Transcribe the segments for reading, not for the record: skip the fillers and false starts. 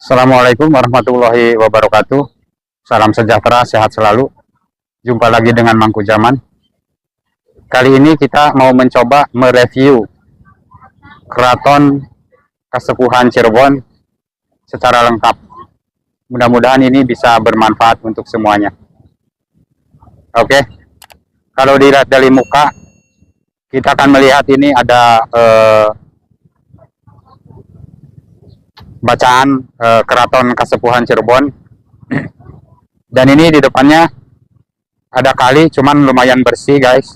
Assalamualaikum warahmatullahi wabarakatuh. Salam sejahtera, sehat selalu. Jumpa lagi dengan Mangku Zaman. Kali ini kita mau mencoba mereview Keraton Kasepuhan Cirebon secara lengkap. Mudah-mudahan ini bisa bermanfaat untuk semuanya. Oke, kalau dilihat dari muka, kita akan melihat ini ada bacaan Keraton Kasepuhan Cirebon. Dan ini di depannya ada kali, cuman lumayan bersih guys.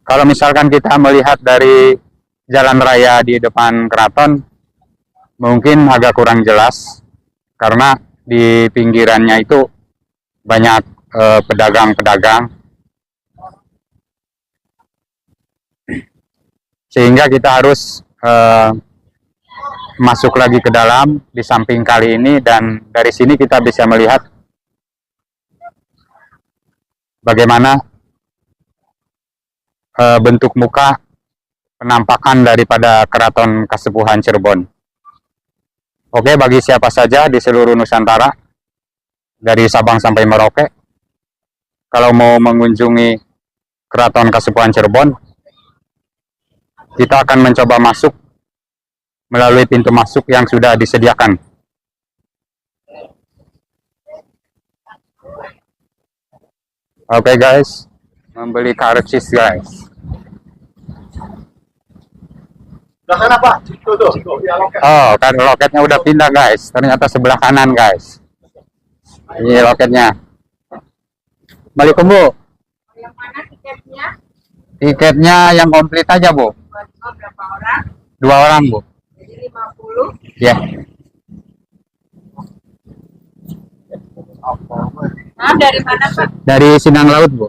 Kalau misalkan kita melihat dari jalan raya di depan keraton, mungkin agak kurang jelas karena di pinggirannya itu banyak pedagang-pedagang, sehingga kita harus masuk lagi ke dalam di samping kali ini, dan dari sini kita bisa melihat bagaimana bentuk muka penampakan daripada Keraton Kasepuhan Cirebon. Oke, bagi siapa saja di seluruh Nusantara, dari Sabang sampai Merauke, kalau mau mengunjungi Keraton Kasepuhan Cirebon, kita akan mencoba masuk melalui pintu masuk yang sudah disediakan. Oke guys, membeli karcis guys. Belakang apa? Oh, kan loketnya udah pindah guys. Ternyata sebelah kanan guys. Ini loketnya. Balik Bu. Yang mana tiketnya? Tiketnya yang komplit aja Bu. Berapa orang? 2 orang Bu. Jadi 50. Ya. Nah, dari mana Pak? Dari Sindang Laut Bu.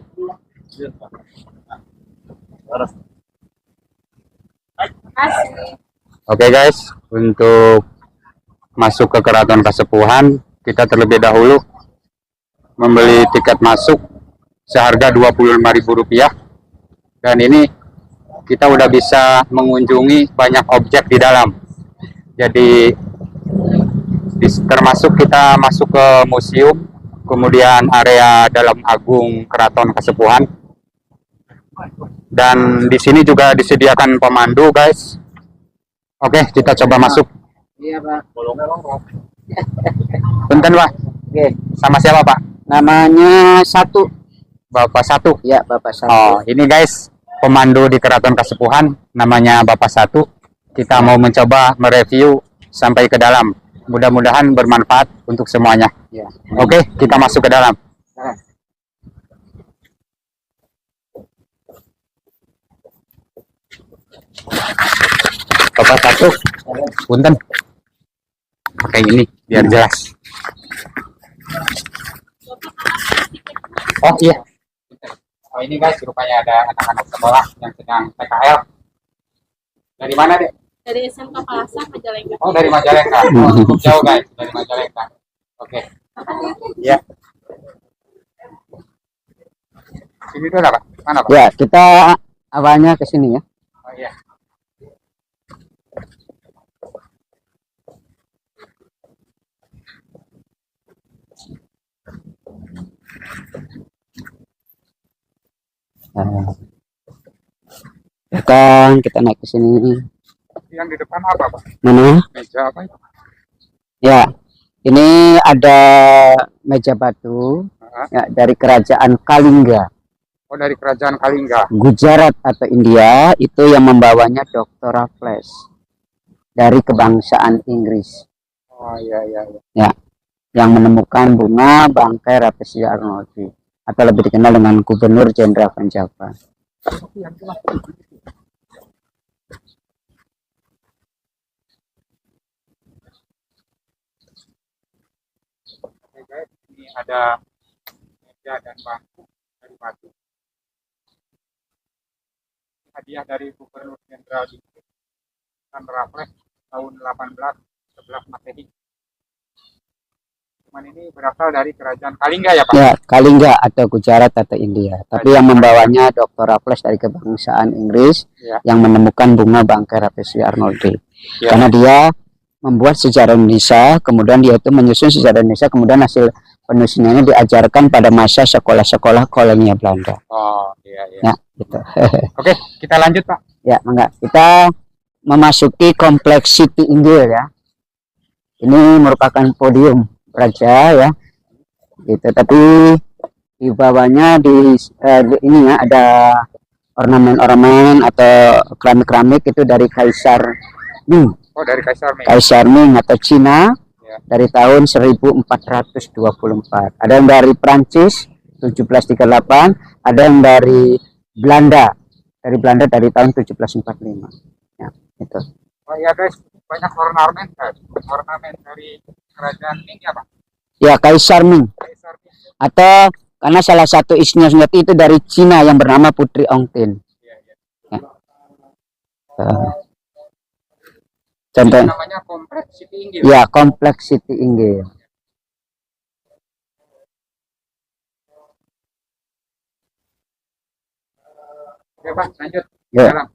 Kasih. Oke guys, untuk masuk ke Keraton Kasepuhan, kita terlebih dahulu membeli tiket masuk seharga Rp25.000, dan ini kita udah bisa mengunjungi banyak objek di dalam. Jadi termasuk kita masuk ke museum, kemudian area dalam agung Keraton Kasepuhan, dan di sini juga disediakan pemandu guys. Oke, kita coba masuk. Iya Pak. Punten Pak. Oke. Sama siapa Pak? Namanya Satu. Bapak Satu. Ya Bapak Satu. Oh, ini guys pemandu di Keraton Kasepuhan, namanya Bapak Satu. Kita mau mencoba mereview sampai ke dalam. Mudah-mudahan bermanfaat untuk semuanya. Ya. Oke, kita masuk ke dalam. Nah. Bapak Satu, punten. Pakai ini biar jelas. Oh iya. Oh ini guys, rupanya ada anak-anak sekolah yang sedang PKL. Dari mana deh? Dari SMK Palasa Majalengka. Oh dari Majalengka. Oh, cukup jauh guys, dari Majalengka. Oke. Ya. Sini dulu Pak. Mana Pak? Ya, kita awalnya ke sini ya. Oh iya. Nah. Ya kan, kita naik ke sini. Yang di depan apa Pak? Mana? Meja apa itu? Ya, ini ada meja batu ya, dari kerajaan Kalingga, Oh dari kerajaan Kalingga. Gujarat atau India. Itu yang membawanya Dr. Raffles dari kebangsaan Inggris. Oh iya iya. Ya, yang menemukan bunga bangkai Rafflesia Arnoldi, atau lebih dikenal dengan Gubernur Jenderal Van Java. Oke guys, ini ada meja dan bangku dari batu. Ini hadiah dari Gubernur Jenderal Inggris Van Raffles tahun 1811 Masehi. Cuman ini berasal dari kerajaan Kalingga ya Pak? Ya, Kalingga atau Gujarat atau India. Tapi yang membawanya Dr. Raffles dari kebangsaan Inggris Ya. yang menemukan bunga bangkai Rafflesia arnoldii. Ya. Karena dia membuat sejarah Indonesia, kemudian dia itu menyusun sejarah Indonesia, kemudian hasil penyusunannya diajarkan pada masa sekolah-sekolah kolonial Belanda. Oh, iya iya. Ya, gitu. Oke, kita lanjut Pak. Ya, enggak. Kita memasuki kompleks Siti Inggil ya. Ini merupakan podium raja ya. Gitu. Tapi di bawahnya ini ya ada ornamen-ornamen atau keramik-keramik itu dari Kaisar Ming. Oh, dari Kaisar Ming. Kaisar Ming atau Cina Ya. dari tahun 1424. Ada yang dari Prancis 1738, ada yang dari Belanda. Dari tahun 1745. Ya, itu. Oh iya guys, banyak ornamen guys. Ornamen dari kerajaan Ming ya Pak? Ya, Kaisar Ming. Kaisar Ming. Atau karena salah satu istrinya sendiri itu dari Cina yang bernama Putri Ongtin. Iya, iya. Ya. Contoh, Namanya Kompleks Siti Inggil. ya Kompleks Siti Inggil. Oke Pak, lanjut. Ya. Dalam.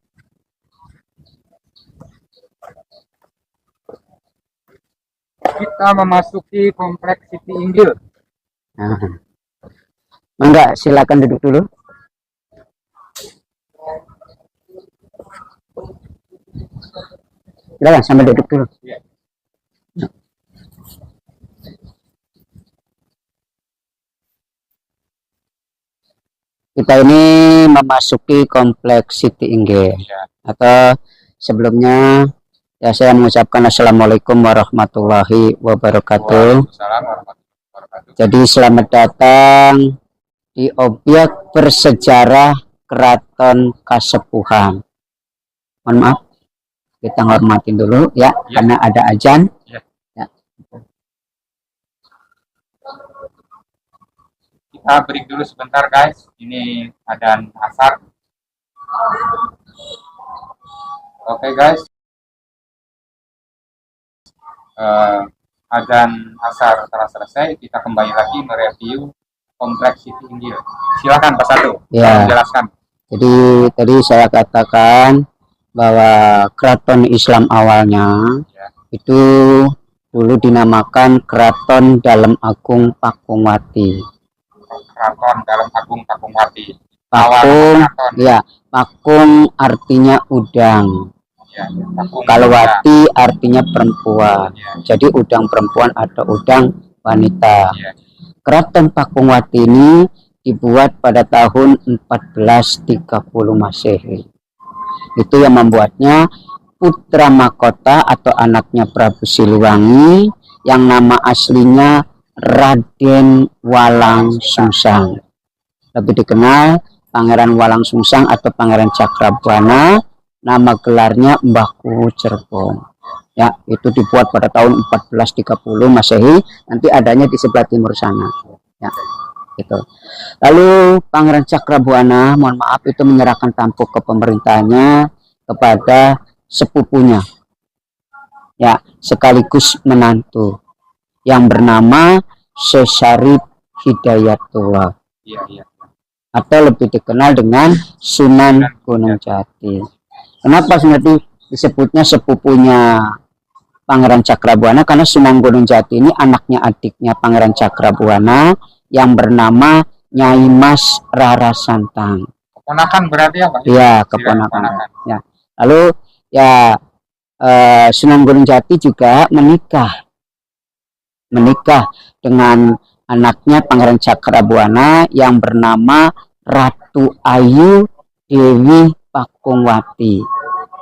Kita memasuki Kompleks Siti Inggil. Nah. Enggak, silakan duduk dulu. Silakan sambil duduk dulu. Iya. Kita ini memasuki Kompleks Siti Inggil. Ya. Atau sebelumnya ya saya mengucapkan Assalamualaikum warahmatullahi wabarakatuh. Waalaikumsalam warahmatullahi wabarakatuh. Jadi selamat datang di objek bersejarah Keraton Kasepuhan. Mohon maaf, kita hormatin dulu ya, Ya. karena ada azan. Ya. Ya. Kita break dulu sebentar guys. Ini adzan asar. Oke guys. Adzan asar telah selesai. Kita kembali lagi mereview Kompleks Siti Inggil. Silakan Pak Satu. Ya. Menjelaskan. Jadi tadi saya katakan bahwa keraton Islam awalnya Ya. itu dulu dinamakan Keraton Dalem Agung Pakungwati. Keraton Dalem Agung Pakungwati. Pakung, Keraton. ya, Pakung artinya udang. Ya, Pakung. Kalau wati artinya perempuan. Ya. Jadi udang perempuan atau udang wanita. Ya. Keraton Pakungwati ini dibuat pada tahun 1430 Masehi. Itu yang membuatnya putra mahkota atau anaknya Prabu Siliwangi yang nama aslinya Raden Walang Sungsang. Lebih dikenal Pangeran Walang Sungsang atau Pangeran Cakrabuana, nama gelarnya Mbah Kuwu Cirebon. Ya, itu dibuat pada tahun 1430 Masehi, nanti adanya di sebelah timur sana. Ya, gitu. Lalu Pangeran Cakrabuana, mohon maaf, itu menyerahkan tampuk ke pemerintahnya kepada sepupunya. Ya, sekaligus menantu yang bernama Syarif Hidayatullah. Iya, iya. Atau lebih dikenal dengan Sunan Gunung Jati. Kenapa seperti disebutnya sepupunya Pangeran Cakrabuana? Karena Sunan Gunung Jati ini anaknya adiknya Pangeran Cakrabuana yang bernama Nyai Mas Rara Santang. Keponakan berarti ya Pak? Ya, keponakan. Ya. Lalu ya Sunan Gunung Jati juga menikah dengan anaknya Pangeran Cakrabuana yang bernama Ratu Ayu Dewi Pakungwati,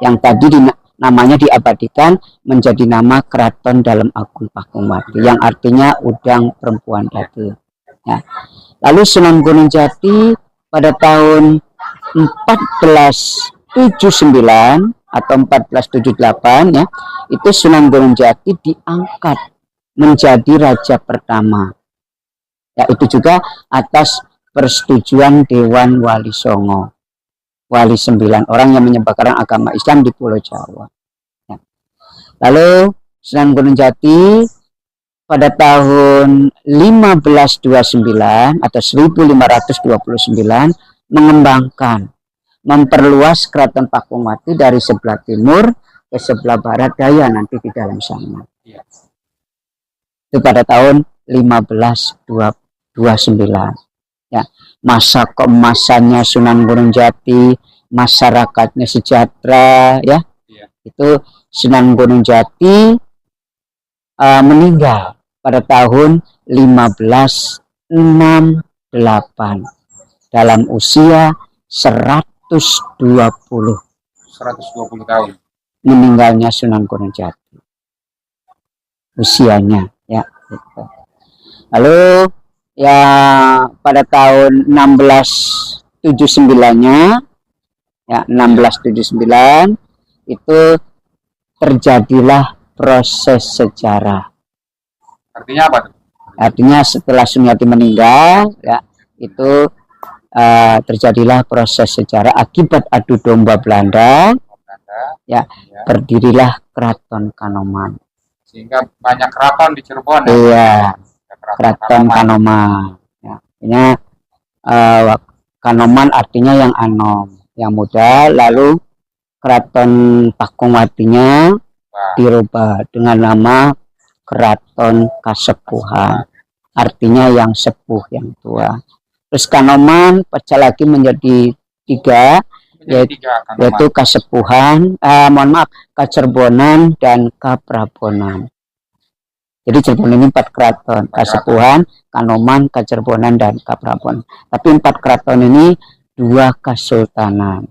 yang tadi namanya diabadikan menjadi nama Keraton Dalem Agung Pakungwati, yang artinya udang perempuan tadi. Ya. Lalu Sunan Gunung Jati pada tahun 1479 atau 1478 ya, itu Sunan Gunung Jati diangkat menjadi raja pertama. Ya, itu juga atas persetujuan Dewan Wali Songo, wali 9 orang yang menyebarkan agama Islam di Pulau Jawa. Ya. Lalu Sunan Gunung Jati pada tahun 1529 atau 1529 mengembangkan, memperluas Keraton Pakungwati dari sebelah timur ke sebelah barat daya nanti di dalam sana. Itu pada tahun 1529. Ya, masa keemasannya Sunan Gunung Jati, masyarakatnya sejahtera, ya. Itu Sunan Gunung Jati meninggal pada tahun 1568 dalam usia 120 tahun. meninggalnya Sunan Gunung Jati usianya, ya gitu. Lalu ya pada tahun 1679-nya, ya 1679 itu terjadilah proses sejarah. Artinya apa tuh? Artinya setelah Sumiati meninggal, ya itu terjadilah proses sejarah akibat adu domba Belanda, ya berdirilah Keraton Kanoman. Sehingga banyak keraton di Cirebon. Iya, Keraton Kanoman. Ya, artinya Kanoman artinya yang anom, yang muda. Lalu Keraton Pakungwatinya dirubah dengan nama Keraton Kasepuhan, artinya yang sepuh, yang tua. Terus Kanoman pecah lagi menjadi tiga, yaitu Kasepuhan, Kacerbonan dan Kaprabonan. Jadi Cirebon ini 4 keraton, Kasepuhan, Kanoman, Kacerbonan dan Kaprabonan. Tapi 4 keraton ini 2 kesultanan.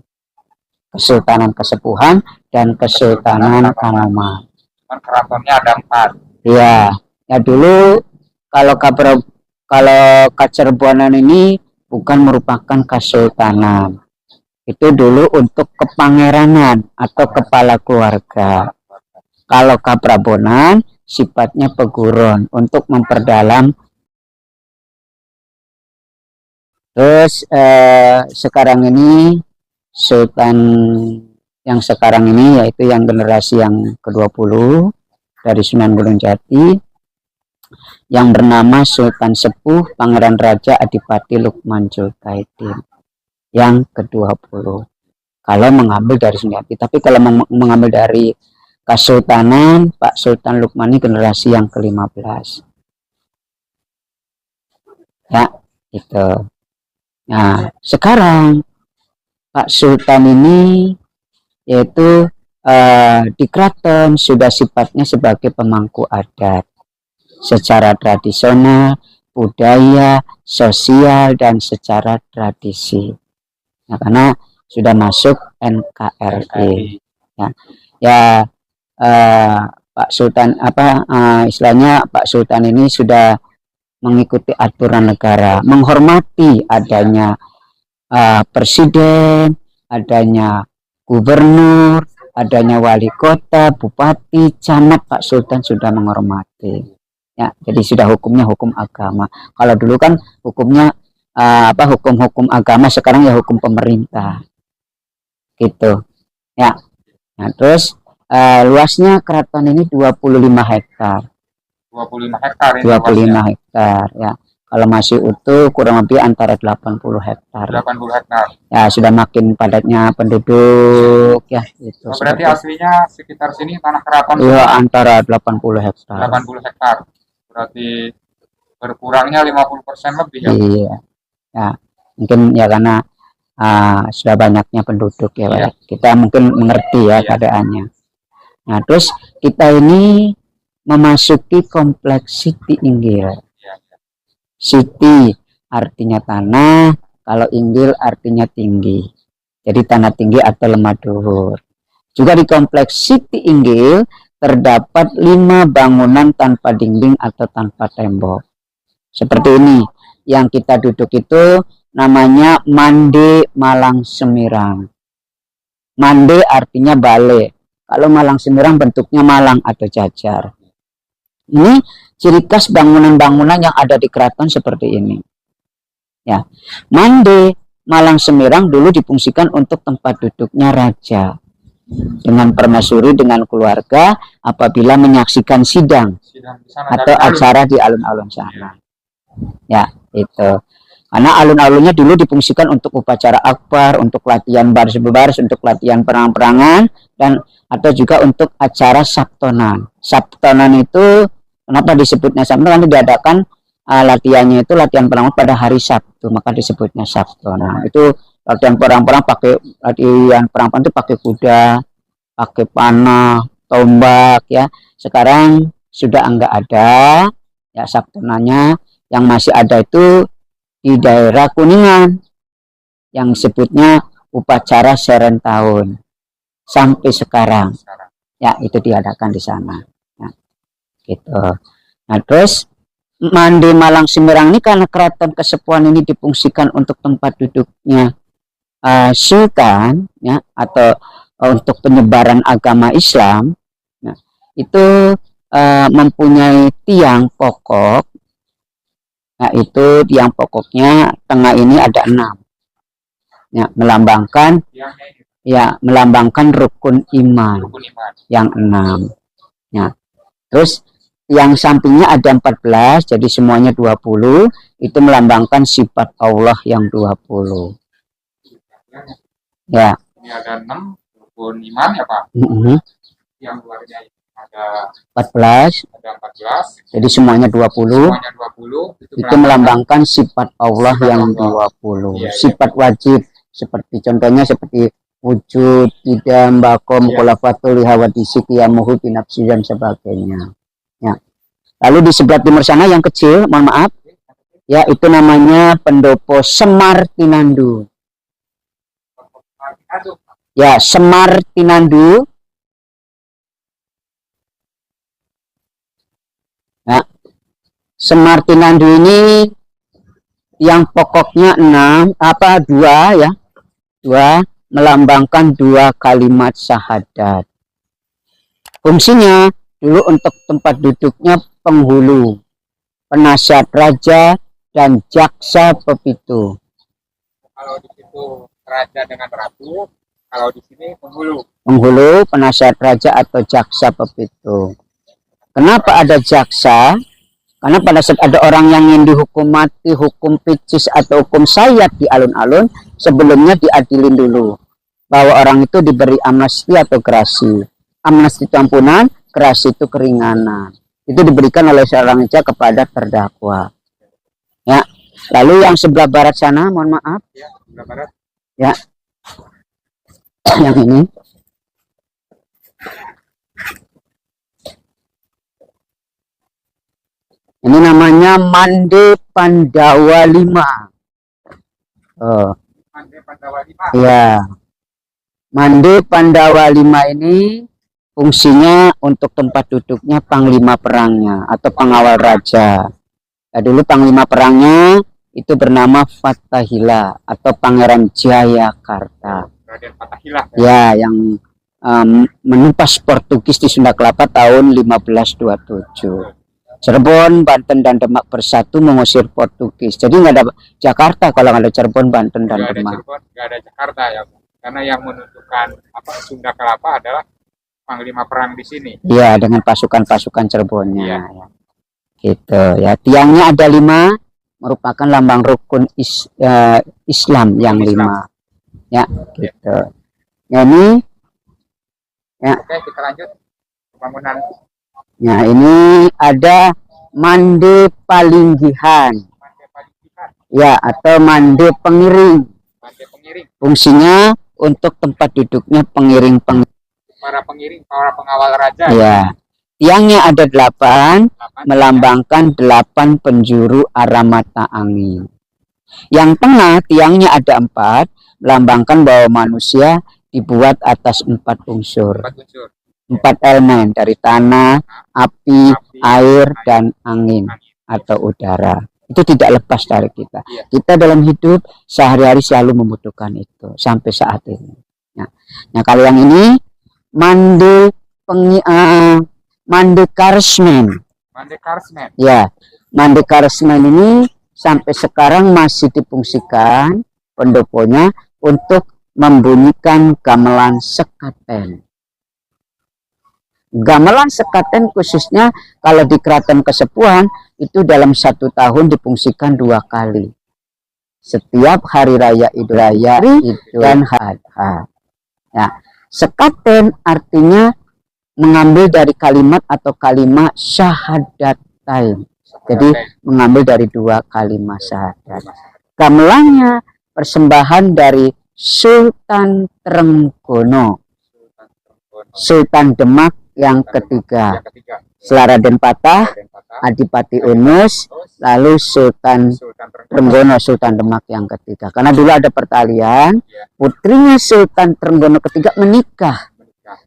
Kesultanan Kasepuhan dan Kesultanan Kanoman. Keratonnya ada 4. Iya, ya dulu kalau Kacerbonan ini bukan merupakan kesultanan. Itu dulu untuk kepangeranan atau kepala keluarga. Kalau Kaprabonan sifatnya peguron untuk memperdalam. Terus sekarang ini Sultan yang sekarang ini yaitu yang generasi yang ke-20 dari Sunan Gunung Jati yang bernama Sultan Sepuh Pangeran Raja Adipati Lukman Julkaitin yang ke-20 kalau mengambil dari Sunan Jati. Tapi kalau mengambil dari Kesultanan, Pak Sultan Lukman ini generasi yang ke-15, ya itu. Nah sekarang Pak Sultan ini yaitu di keraton sudah sifatnya sebagai pemangku adat secara tradisional, budaya, sosial, dan secara tradisi. Nah, karena sudah masuk NKRI. Ya, Pak Sultan istilahnya Pak Sultan ini sudah mengikuti aturan negara, menghormati adanya presiden, adanya gubernur, adanya wali kota, bupati, camat. Pak Sultan sudah menghormati. Ya, jadi sudah hukumnya hukum agama. Kalau dulu kan hukumnya hukum-hukum agama, sekarang ya hukum pemerintah. Gitu. Ya. Nah, terus luasnya keraton ini 25 hektar. 25 hektar ini 25 hektar, ya. Kalau masih utuh kurang lebih antara 80 hektar. 80 hektar. Ya, sudah makin padatnya penduduk, ya gitu. Berarti aslinya sekitar sini tanah keraton. Iya, antara 80 hektar. 80 hektar. Berarti berkurangnya 50% lebih ya. Iya. Ya, mungkin ya karena sudah banyaknya penduduk ya, iya. Kita mungkin mengerti ya keadaannya. Nah, terus kita ini memasuki kompleks Siti Inggil. Siti artinya tanah, kalau Inggil artinya tinggi. Jadi tanah tinggi atau lemah luhur. Juga di kompleks Siti Inggil terdapat 5 bangunan tanpa dinding atau tanpa tembok. Seperti ini. Yang kita duduk itu namanya Mande Malang Semirang. Mande artinya balai. Kalau Malang Semirang bentuknya malang atau jajar. Ini ciri khas bangunan-bangunan yang ada di keraton seperti ini. Ya, Mande Malang Semirang dulu difungsikan untuk tempat duduknya raja dengan permaisuri dengan keluarga apabila menyaksikan sidang. di sana atau dan acara di alun-alun sana. Ya, itu. Karena alun-alunnya dulu difungsikan untuk upacara akbar, untuk latihan baris-baris, untuk latihan perang-perangan, dan atau juga untuk acara sabtonan. Sabtonan itu kenapa disebutnya sabtonan? Karena diadakan latihannya itu latihan perang pada hari Sabtu, maka disebutnya sabtonan. Itu latihan perang-perang itu pakai kuda, pakai panah, tombak ya. Sekarang sudah enggak ada ya sabtonannya. Yang masih ada itu di daerah Kuningan yang sebutnya upacara seren tahun sampai sekarang ya, itu diadakan di sana ya, gitu. Nah terus Mande Malang Semarang ini karena keraton Kasepuhan ini difungsikan untuk tempat duduknya sultan ya, atau untuk penyebaran agama Islam ya, itu mempunyai tiang pokok. Nah itu tiang pokoknya tengah ini ada 6 ya, melambangkan rukun iman yang 6 ya. Terus yang sampingnya ada 14, jadi semuanya 20, itu melambangkan sifat Allah yang 20 ya. ini ada 6 rukun iman ya Pak. Yang luarnya ada 14, jadi semuanya 20, itu melambangkan sifat Allah yang 20 sifat wajib, seperti contohnya seperti wujud, idam, bakom, khulafatul hawadisi, qiyamuhu binafsi dan sebagainya ya. Lalu di sebelah timur sana yang kecil, mohon maaf ya, itu namanya pendopo Semar Tinandu ya, Semar Tinandu. Nah, Semar Tinandu ini yang pokoknya 2 ya, 2 melambangkan 2 kalimat syahadat. Fungsinya dulu untuk tempat duduknya penghulu, penasihat raja, dan jaksa pepitu. Kalau di situ raja dengan ratu, kalau di sini penghulu. Penghulu, penasihat raja atau jaksa pepitu. Kenapa ada jaksa? Karena pada saat ada orang yang ingin dihukum mati, hukum picis atau hukum sayat di alun-alun, sebelumnya diadilin dulu bahwa orang itu diberi amnesti atau gerasi. Amnesti itu ampunan, gerasi itu keringanan. Itu diberikan oleh seorang raja kepada terdakwa. Ya. Lalu yang sebelah barat sana, mohon maaf. Ya, sebelah barat. Ya. Yang ini. Ini namanya Mande Pandawa 5. Mande Pandawa 5. Ya. Mande Pandawa 5 ini fungsinya untuk tempat duduknya panglima perangnya atau pengawal raja. Nah, dulu panglima perangnya itu bernama Fatahila atau Pangeran Jayakarta. Raden Fatahila. Ya, yang menumpas Portugis di Sunda Kelapa tahun 1527. Cirebon, Banten, dan Demak bersatu mengusir Portugis. Jadi nggak ada Jakarta kalau nggak ada Cirebon, Banten, dan Demak. Nggak ada Jakarta ya, karena yang menentukan Sunda Kelapa adalah panglima perang di sini. Iya, dengan pasukan-pasukan Cirebonnya. Ya. Gitu ya. Tiangnya ada 5, merupakan lambang rukun Islam yang 5. Ya, gitu. Ya, ini. Ya. Oke, kita lanjut bangunan. Nah, ini ada Mande Palinggihan. Ya, atau Mande Pengiring. Mande Pengiring. Fungsinya untuk tempat duduknya pengiring. Para pengiring, para pengawal raja. Ya. Tiangnya ada 8, melambangkan 8 penjuru arah mata angin. Yang tengah tiangnya ada 4, melambangkan bahwa manusia dibuat atas 4 unsur. 4 elemen dari tanah, api, air, dan angin atau udara. Itu tidak lepas dari kita. Kita dalam hidup sehari-hari selalu membutuhkan itu sampai saat ini. Nah kalau yang ini Mande Karsmen. Ya, Mande Karsmen ini sampai sekarang masih difungsikan pendoponya untuk membunyikan gamelan sekaten. Gamelan sekaten khususnya kalau di Keraton Kasepuhan itu dalam 1 tahun difungsikan 2 kali. Setiap hari raya Idul Raya dan Hadha. Ya, sekaten artinya mengambil dari kalimat atau kalimat syahadatain. Jadi mengambil dari 2 kalimat syahadat. Gamelannya persembahan dari Sultan Trenggono, Sultan Demak yang ketiga. Setelah Raden Patah, Adipati Unus, lalu Sultan Trenggono, Sultan Demak yang ketiga. Karena dulu ada pertalian, putrinya Sultan Trenggono ketiga menikah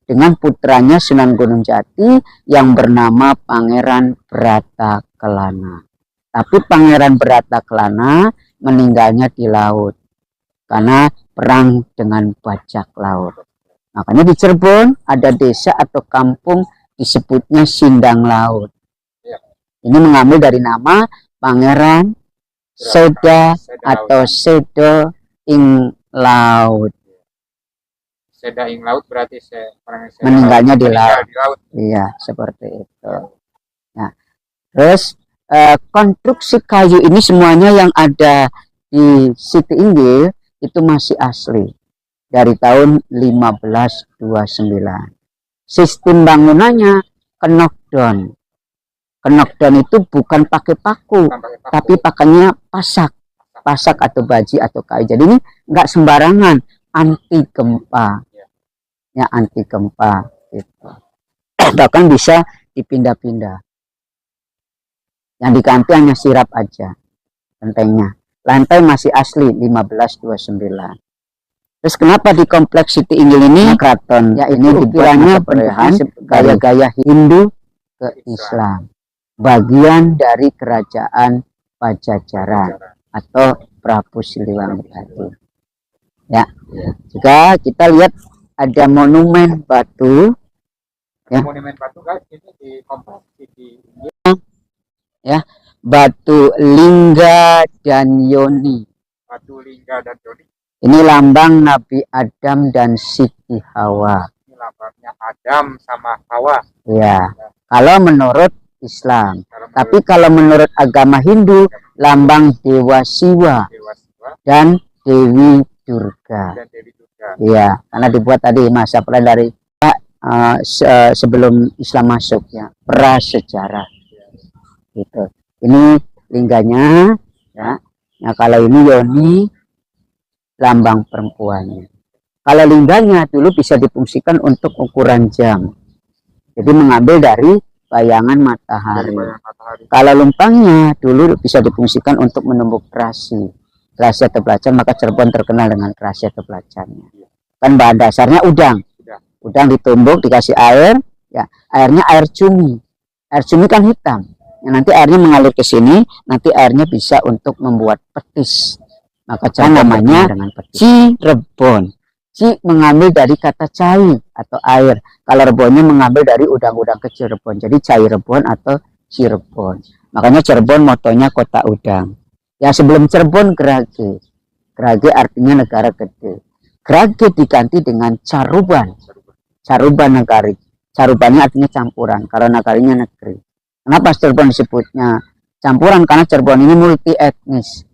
dengan putranya Sunan Gunung Jati yang bernama Pangeran Bratakelana. Tapi Pangeran Bratakelana meninggalnya di laut karena perang dengan bajak laut. Makanya di Cirebon ada desa atau kampung disebutnya Sindang Laut. Ini mengambil dari nama Pangeran Seda atau Sedo ing Laut. Seda ing laut berarti Meninggalnya di laut. Iya, seperti itu. Nah, terus konstruksi kayu ini semuanya yang ada di Siti Inggil itu masih asli dari tahun 1529. Sistem bangunannya knockdown. Knockdown itu bukan pakai paku, tapi pakainya pasak atau baji atau kayu. Jadi ini nggak sembarangan, anti gempa. Ya, anti gempa gitu. Bahkan bisa dipindah-pindah. Yang diganti hanya sirap aja gentengnya. Lantai masih asli 1529. Terus kenapa di kompleks Siti Inggil ini keraton? Ya ini ukirannya perubahan gaya-gaya Hindu ke Islam. Bagian dari kerajaan Pajajaran atau Prabu Siliwangi tadi. Ya. Juga kita lihat ada monumen batu. Ya. Monumen batu kan ini di kompleks Siti Inggil. Ya, batu Lingga dan Yoni. Batu Lingga dan Yoni. Ini lambang Nabi Adam dan Siti Hawa. Ini lambangnya Adam sama Hawa. Ya, kalau menurut Islam. Tapi kalau menurut agama Hindu, lambang Dewa Siwa dan Dewi Durga. Iya, karena dibuat tadi masa dari sebelum Islam masuk ya, prasejarah. Gitu. Ini lingganya, ya. Nah kalau ini Yoni, lambang perempuannya. Kalau lingganya dulu bisa difungsikan untuk ukuran jam. Jadi mengambil dari bayangan matahari. Kalau lumpangnya dulu bisa difungsikan untuk menumbuk terasi. Terasi atau belacan, maka Cirebon terkenal dengan terasi atau belacannya. Kan bahan dasarnya udang. Udang ditumbuk, dikasih air, ya airnya air cumi. Air cumi kan hitam. Nanti airnya mengalir ke sini, nanti airnya bisa untuk membuat petis. Maka cara namanya Cirebon. Ci mengambil dari kata cai atau air. Kalau rebonnya mengambil dari udang-udang kecil Rebon. Jadi cai Rebon atau Cirebon. Makanya Cirebon motonya kota udang. Ya sebelum Cirebon Grage. Grage artinya negara gede. Grage diganti dengan Caruban. Caruban Nagari. Carubannya artinya campuran. Kalau Nagarinya negeri. Kenapa Cirebon disebutnya campuran? Karena Cirebon ini multi etnis.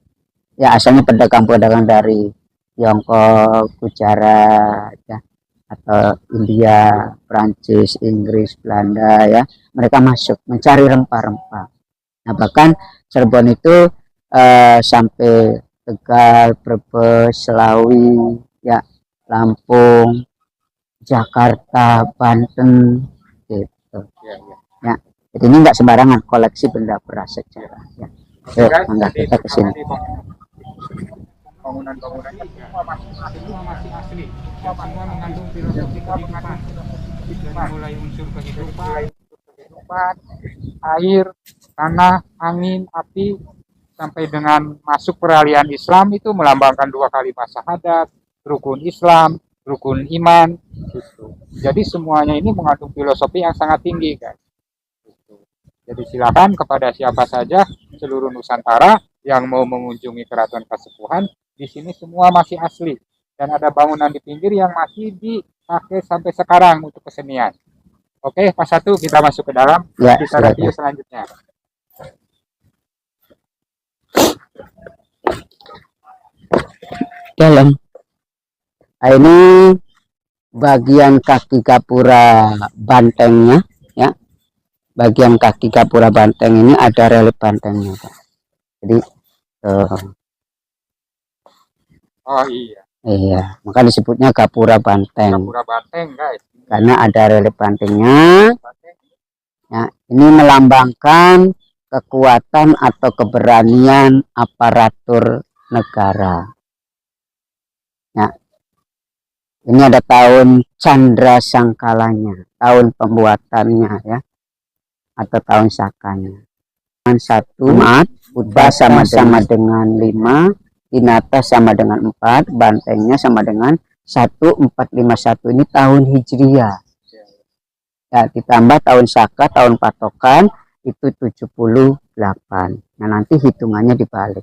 Ya asalnya pedagang-pedagang dari Tiongkok, Gujarat, ya, atau India, Prancis, Inggris, Belanda, ya, mereka masuk mencari rempah-rempah. Nah bahkan Cirebon itu sampai Tegal, Brebes, Selawi, ya, Lampung, Jakarta, Banten, gitu. Ya, jadi ini nggak sembarangan koleksi benda prasejarah. Ya. Yuk, enggak kita ke sini. Bangunan-bangunannya semua masih asli dan semua mengandung filosofi kehidupan dari mulai unsur kehidupan, air, tanah, angin, api sampai dengan masuk peralihan Islam itu melambangkan 2 kalimat syahadat, rukun Islam, rukun iman gitu. Jadi semuanya ini mengandung filosofi yang sangat tinggi guys. Gitu. Jadi silakan kepada siapa saja seluruh Nusantara yang mau mengunjungi Keraton Kasepuhan. Di sini semua masih asli dan ada bangunan di pinggir yang masih dipakai sampai sekarang untuk kesenian. Oke, Pak Satu, kita masuk ke dalam. Ya, Kita silakan. review selanjutnya. Dalam. Nah, ini bagian kaki gapura bantengnya, ya. Bagian kaki gapura banteng ini ada relief bantengnya, Pak. Jadi, Oh iya, iya, maka disebutnya gapura banteng. Gapura Banteng, guys. Karena ada relief bantengnya. Banteng. Ya, ini melambangkan kekuatan atau keberanian aparatur negara. Ya, ini ada tahun Candra Sangkalanya, tahun pembuatannya, ya, atau tahun sakanya. Dengan 1, Uta sama dengan 5, Inata sama dengan 4, bantengnya sama dengan 1451. Ini tahun Hijriah. Ya, ditambah tahun Saka, tahun patokan itu 78. Nah, nanti hitungannya dibalik.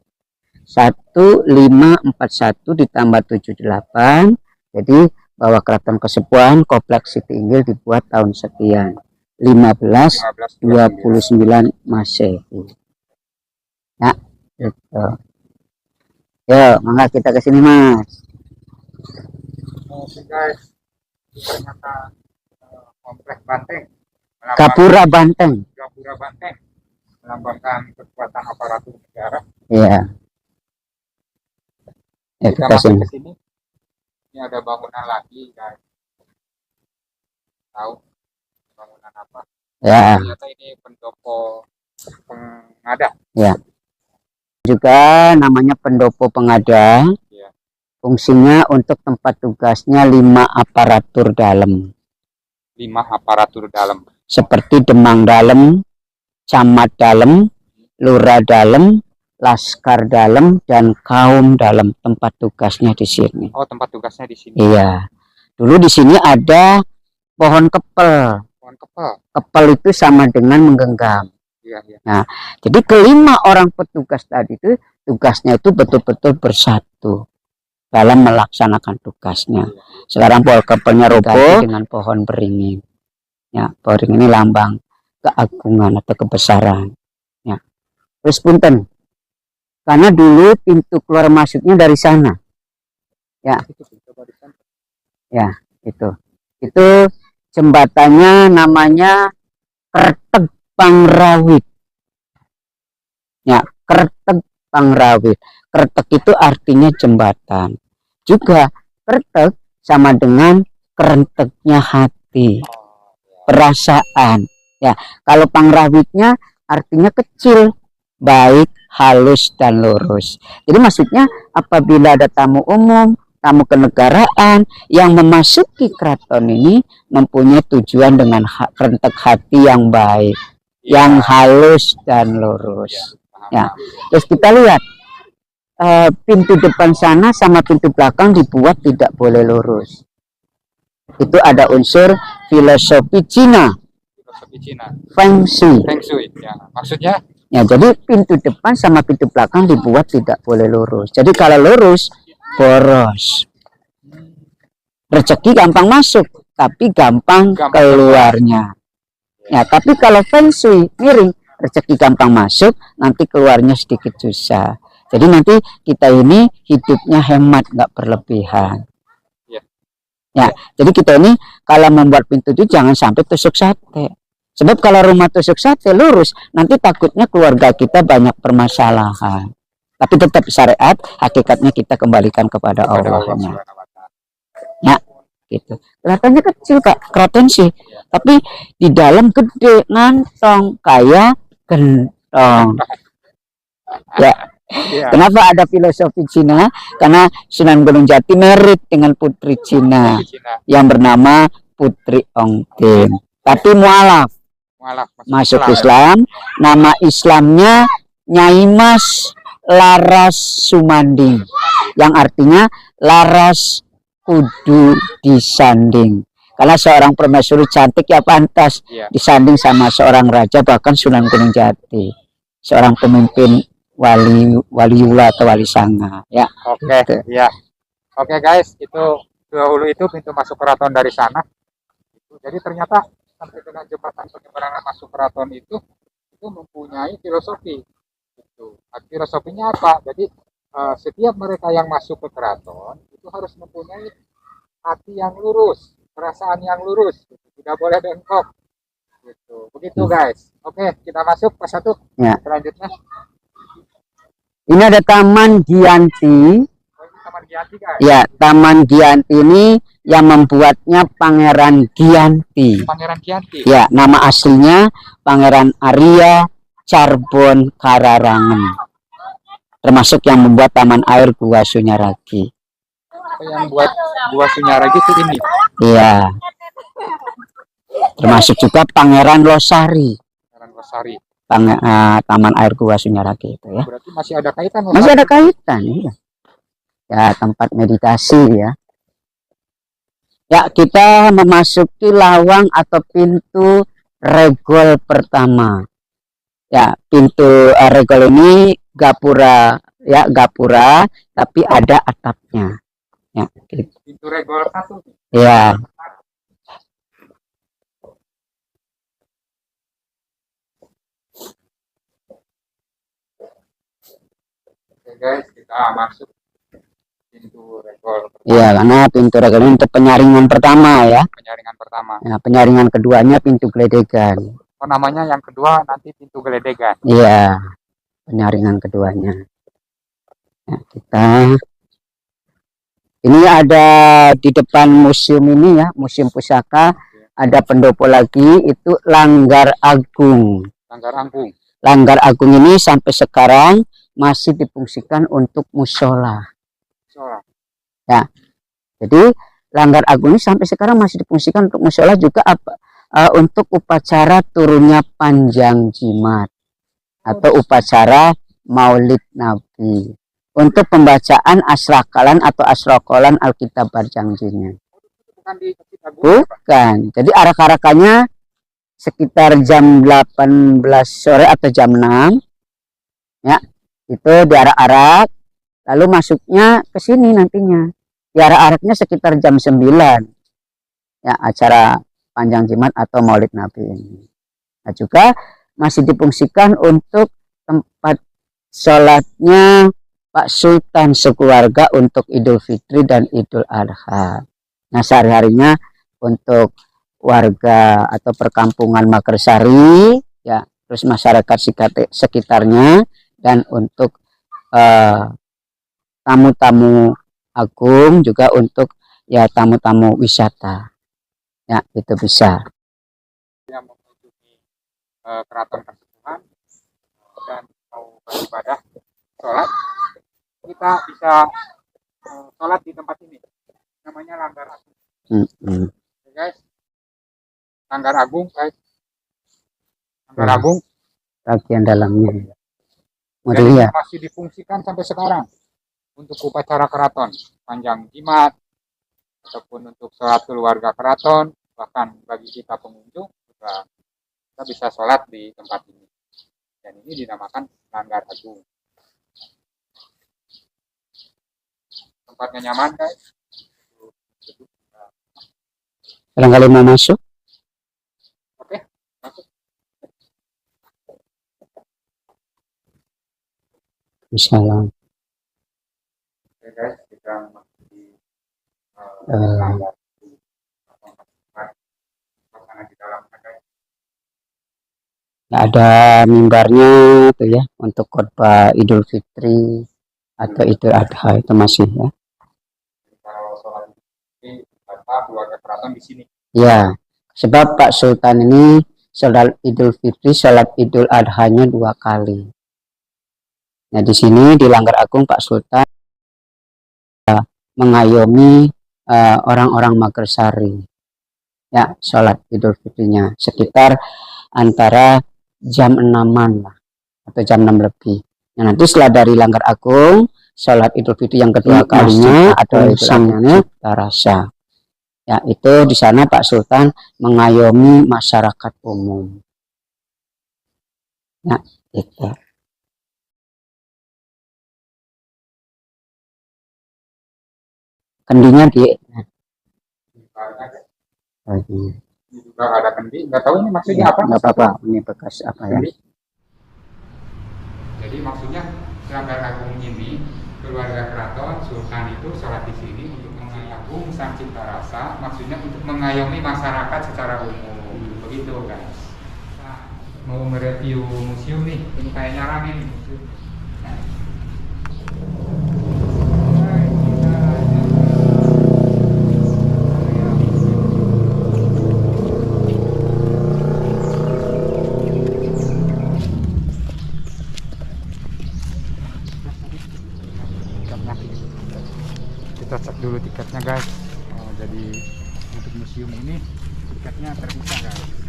1541 ditambah 78. Jadi bahwa Keraton Kasepuhan Kompleks Siti Inggil dibuat tahun sekian. 1529 Masehi. Ya, gitu. Yo, mangga kita ke sini, Mas. Oke, guys. Ternyata kompleks Banteng. Gapura Banteng. Gapura Banteng melambangkan kekuatan aparatur negara. Iya. Ya, Kita kita masuk sini. ke sini. Ini ada bangunan lagi, guys. Tahu bangunan apa? Ya, Ternyata ini pendopo pengada. ya. Juga namanya pendopo pengada. Ya. Fungsinya untuk tempat tugasnya 5 aparatur dalam. 5 aparatur dalam. Seperti Demang dalam, Camat dalam, Lurah dalam, Laskar dalam, dan kaum dalam. Tempat tugasnya di sini. Oh, tempat tugasnya di sini. Iya. Dulu di sini ada pohon kepel. Pohon kepel. Kepel itu sama dengan menggenggam. Iya, iya. Nah, jadi kelima orang petugas tadi itu tugasnya itu betul-betul bersatu dalam melaksanakan tugasnya. Sekarang pohon kepelnya roboh dengan pohon beringin. Ya, pohon beringin ini lambang keagungan atau kebesaran. Ya. Terus punten. Karena dulu pintu keluar masuknya dari sana. Ya. Ya, itu. Itu jembatannya namanya Kerteg Pangrawit. Ya, Kerteg Pangrawit. Kerteg itu artinya jembatan. Juga kerteg sama dengan kerenteknya hati, perasaan. Ya, kalau pangrawitnya artinya kecil, baik, halus dan lurus. Jadi maksudnya apabila ada tamu umum, tamu kenegaraan yang memasuki keraton ini mempunyai tujuan dengan kerentek hati yang baik, yang halus dan lurus. Ya, terus kita lihat pintu depan sana sama pintu belakang dibuat tidak boleh lurus. Itu ada unsur filosofi Cina. Filosofi Cina. Feng Shui. Feng Shui. Ya, maksudnya? Ya, jadi pintu depan sama pintu belakang dibuat tidak boleh lurus. Jadi kalau lurus boros. Rezeki gampang masuk, tapi gampang keluarnya. Ya, tapi kalau Feng Shui miring, rezeki gampang masuk, nanti keluarnya sedikit susah. Jadi nanti kita ini hidupnya hemat, nggak berlebihan. Ya, jadi kita ini kalau membuat pintu itu jangan sampai tusuk sate. Sebab kalau rumah tusuk sate lurus, nanti takutnya keluarga kita banyak permasalahan. Tapi tetap syariat, hakikatnya kita kembalikan kepada Allah. Ya, gitu. Kelihatannya kecil Pak, keraton sih. Tapi di dalam gede, ngantong, kayak gentong. Ya. Ya. Kenapa ada filosofi Cina? Karena Sunan Gunung Jati merit dengan putri Cina yang bernama Putri Ongtin. Tapi mualaf masuk Islam. Nama Islamnya Nyai Mas Laras Sumanding, yang artinya laras kudu disanding. Karena seorang permaisuri cantik ya pantas disanding sama seorang raja, bahkan Sunan Gunung Jati, seorang pemimpin waliullah atau wali sanga. Ya. Oke, ya. Oke guys, itu dahulu itu pintu masuk keraton dari sana. Jadi ternyata sampai dengan jembatan penyeberangan masuk keraton itu mempunyai filosofi. Itu filosofinya apa? Jadi setiap mereka yang masuk ke keraton itu harus mempunyai hati yang lurus, perasaan yang lurus, gitu. Tidak boleh bengkok. Gitu. Begitu guys. Oke, kita masuk ke satu. Ya. Selanjutnya. Ini ada Taman Giyanti. Taman Giyanti guys. Ya, Taman Giyanti ini yang membuatnya Pangeran Giyanti. Pangeran Giyanti. Ya, nama aslinya Pangeran Arya Carbon Kararangen. Termasuk yang membuat Taman Air Gua Sunyaragi. Yang buat Gua Sunyaragi itu ini. Iya. Termasuk juga Pangeran Losari. Pangeran Losari. Taman Air Gua Sunyaragi itu ya. Berarti masih ada kaitan. Masih ada kaitan, iya. Ya, tempat meditasi ya. Ya, kita memasuki lawang atau pintu regol pertama. Ya, pintu regol ini gapura ya, gapura tapi ada atapnya. Ya, gitu. Pintu regol 1. Ya. Oke guys, kita masuk pintu regol pertama. Iya, karena pintu regol ini untuk penyaringan pertama ya. Penyaringan pertama. Ya, penyaringan keduanya pintu geledegan. Oh, namanya yang kedua nanti pintu geledegan. Iya, penyaringan keduanya. Ya, kita ini ada di depan museum ini ya, Museum Pusaka, ada pendopo lagi itu Langgar Agung. Langgar Agung. Langgar Agung ini sampai sekarang masih difungsikan untuk musola. Ya, jadi Langgar Agung ini sampai sekarang masih difungsikan untuk musola juga untuk upacara turunnya panjang jimat atau upacara Maulid Nabi. Untuk pembacaan asrakalan atau asrokolan Alkitab Barjanjinya. Bukan. Jadi arak-arakannya sekitar jam 18 sore atau jam 6. Ya, itu diarak-arak. Lalu masuknya ke sini nantinya. Diarak-araknya sekitar jam 9. Ya, acara panjang jimat atau Maulid Nabi ini. Nah, juga masih difungsikan untuk tempat sholatnya Pak Sultan sekeluarga untuk Idul Fitri dan Idul Adha. Nah, sehari-harinya untuk warga atau perkampungan Magersari, ya, terus masyarakat sekitarnya, dan untuk tamu-tamu agung juga untuk ya tamu-tamu wisata. Ya, itu bisa. Yang mengunjungi keraton Kasepuhan dan mau beribadah, sholat, kita bisa sholat di tempat ini. Namanya Langgar Agung. Oke, guys. Langgar Agung, guys. Langgar Agung. Bagian dalamnya. Dan ya, masih difungsikan sampai sekarang untuk upacara keraton, panjang jimat, ataupun untuk sholat keluarga keraton, bahkan bagi kita pengunjung juga kita bisa sholat di tempat ini. Dan ini dinamakan Langgar Agung. Tempatnya nyaman guys. Barangkali mau masuk? Oke, masuk. Misalnya. Oke guys, kita masuk di ada mimbarnya tuh ya untuk khotbah Idul Fitri atau Idul Adha itu masih ya. Kalau sholat di keluarga keraton di sini. Ya, sebab Pak Sultan ini sholat Idul Fitri, sholat Idul Adhanya 2 kali. Nah, di sini di Langgar Agung Pak Sultan mengayomi orang-orang Magersari. Ya, sholat Idul Fitrinya sekitar antara jam 6-an lah, atau jam 6 lebih. Nah, nanti setelah dari Langgar Agung, sholat Idul Fitri yang kedua kalinya atau Idul Rasa. Ya, itu di sana Pak Sultan mengayomi masyarakat umum. Nah, itu. Kendinya di Nggak ada kendi, nggak tahu ini maksudnya apa. Nggak apa-apa, ini bekas apa ya? Kendi. Jadi maksudnya Sanggar Agung ini keluarga keraton Sultan itu sholat di sini untuk mengagung Sang Cipta Rasa, maksudnya untuk mengayomi masyarakat secara umum, begitu guys. Nah, mau mereview museum nih, ini kayaknya rame nih museum. Kita cek dulu tiketnya guys. Jadi untuk museum ini tiketnya terpisah guys.